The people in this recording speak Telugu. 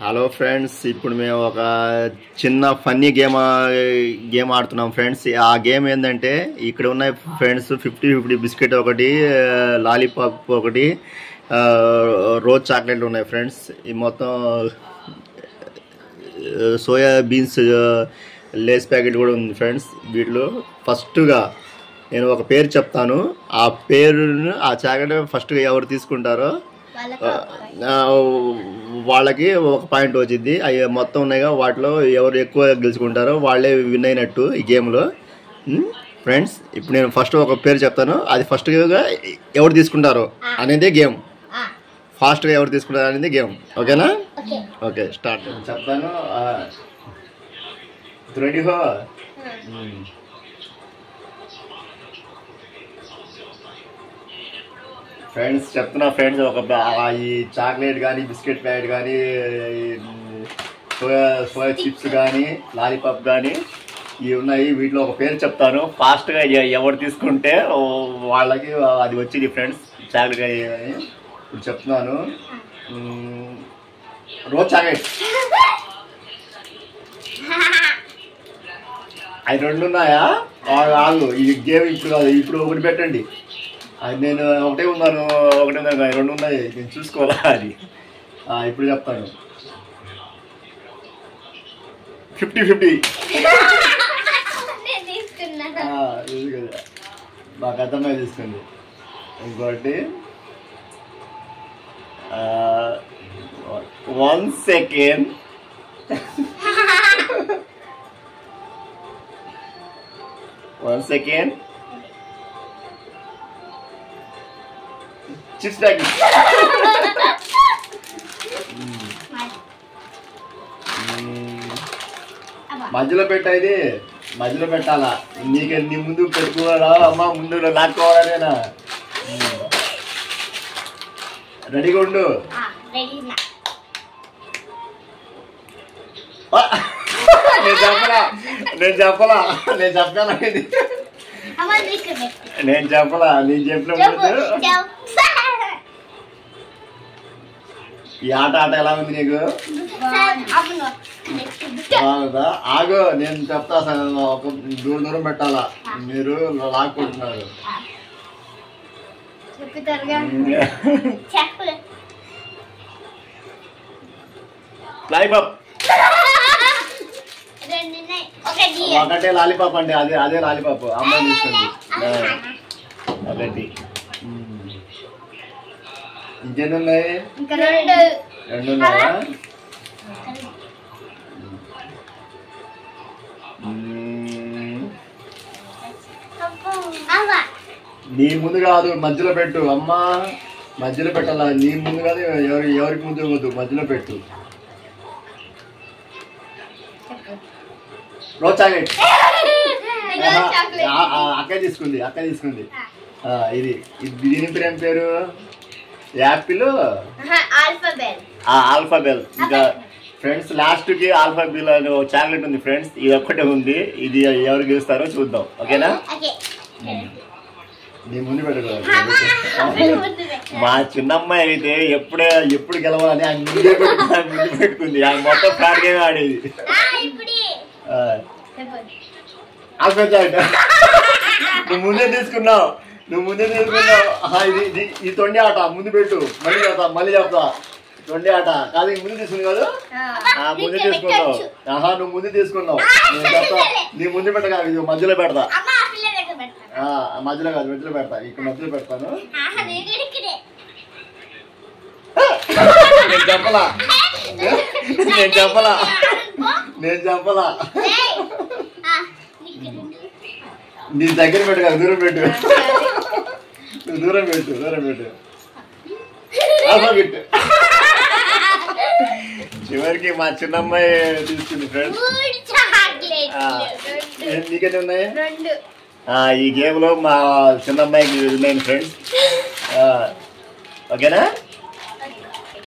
హలో ఫ్రెండ్స్, ఇప్పుడు మేము ఒక చిన్న ఫన్నీ గేమ్ ఆడుతున్నాం ఫ్రెండ్స్. ఆ గేమ్ ఏంటంటే ఇక్కడ ఉన్నాయి ఫ్రెండ్స్ 50-50 బిస్కెట్ ఒకటి, లాలీపాప్ ఒకటి, రోజ్ చాక్లెట్లు ఉన్నాయి ఫ్రెండ్స్. ఈ మొత్తం సోయా బీన్స్ లేస్ ప్యాకెట్ కూడా ఉంది ఫ్రెండ్స్. వీటిలో ఫస్ట్గా నేను ఒక పేరు చెప్తాను. ఆ పేరును ఆ చాక్లెట్ ఫస్ట్గా ఎవరు తీసుకుంటారో వాళ్ళకి ఒక పాయింట్ వచ్చింది. అవి మొత్తం ఉన్నాయిగా, వాటిలో ఎవరు ఎక్కువ గెలుచుకుంటారో వాళ్ళే విన్ అయినట్టు ఈ గేమ్లో ఫ్రెండ్స్. ఇప్పుడు నేను ఫస్ట్ ఒక పేరు చెప్తాను, అది ఫస్ట్గా ఎవరు తీసుకుంటారో అనేది గేమ్. ఫాస్ట్గా ఎవరు తీసుకుంటారో అనేది గేమ్. ఓకేనా? Okay, start. చెప్తాను. రెడీ హో? ఫ్రెండ్స్ చెప్తున్నా ఫ్రెండ్స్, ఒక ఈ చాక్లెట్ కానీ, బిస్కెట్ ప్యాకెట్ కానీ, సోయా చిప్స్ కానీ, లాలీపాప్ కానీ ఇవి ఉన్నాయి. వీటిలో ఒక పేరు చెప్తాను. ఫాస్ట్గా ఎవరు తీసుకుంటే వాళ్ళకి అది వచ్చింది ఫ్రెండ్స్. చాక్లెట్ కానీ ఇప్పుడు చెప్తున్నాను. Rose chocolate. అవి రెండు ఉన్నాయా? వాళ్ళు ఈ గేమ్ ఇప్పుడు కాదు, ఇప్పుడు ఒకటి పెట్టండి. అది నేను ఒకటే ఉన్నాను రెండు ఉన్నాయి, నేను చూసుకోవాలా అది. ఇప్పుడు చెప్తాను. 50-50. మాకు అర్థమై తీసుకోండి. ఇంకోటి 1 సెకండ్. Chips packet. మధ్యలో పెట్టేది, మధ్యలో పెట్టాలా. నీ ముందు పెట్టుకోవాలా అమ్మా, ముందు లాక్కోవాలనేనా? రెడీగా ఉండు. నేను చెప్పలా నేను చెప్పిన ఈ ఆట ఎలా ఉంది నీకు? బాగుందా? ఆగు, నేను చెప్తా. ఒక దూరం పెట్టాలా, మీరు లాక్కుంటున్నారు. లాలీపాప్. ఒకటే లాలీపాప్ అంటే అదే లాలీపాప్. అమ్మాయి తీసుకోండి ఒకటి. ఇంకెన్ని ఉన్నాయి? రెండు ఉన్నాయా? నీ ముందు కాదు, మధ్యలో పెట్టు అమ్మా. మధ్యలో పెట్టాలా, నీ ముందు కాదు, ఎవరికి ముందు వద్దు, మధ్యలో పెట్టు. Rose chocolate. అక్క తీసుకుంది. ఇది దీని పేరు ఏం పేరు? యాపిల్, ఆల్ఫాబెల్. ఇంకా ఫ్రెండ్స్ లాస్ట్ కి ఆల్ఫాబెల్ అనే చాక్లెట్ ఉంది ఫ్రెండ్స్. ఇది ఒక్కటే ఉంది. ఇది ఎవరు గెలుస్తారో చూద్దాం. ఓకేనా? నీ ముందు పెట్టుకోవాలి. మా చిన్నమ్మాయి అయితే ఎప్పుడు గెలవాలని ఆ ముందు పెట్టుకుంది. ఆ మొత్తం ఫ్లాట్ గేమ్ ఆడేది. ఆల్ఫాబెల్ చాక్లెట్ నువ్వు ముందే తీసుకున్నావు. ఇది తొండి ఆట. ముందు పెట్టు, మళ్ళీ చెప్తా. తొండి ఆట కాదు, ముందు తీసుకుని కాదు, ముందు తీసుకున్నావు. నువ్వు ముందు తీసుకున్నావు. నేను చెప్తా, నీ ముందు పెట్ట కాదు, ఇది మధ్యలో పెడతా. మధ్యలో కాదు, మధ్యలో పెడతా. ఇక్కడ మధ్యలో పెడతాను. నేను చెప్పలా. నీ దగ్గర పెట్టు కాదు, దూరం పెట్టు. దూరం పెట్టు. చివరికి మా చిన్నమ్మాయి తీసుకుంది ఫ్రెండ్స్. నీకెన్ని ఉన్నాయి? ఈ గేమ్ లో మా చిన్నమ్మాయికి ఉన్నాయి ఫ్రెండ్స్. ఓకేనా?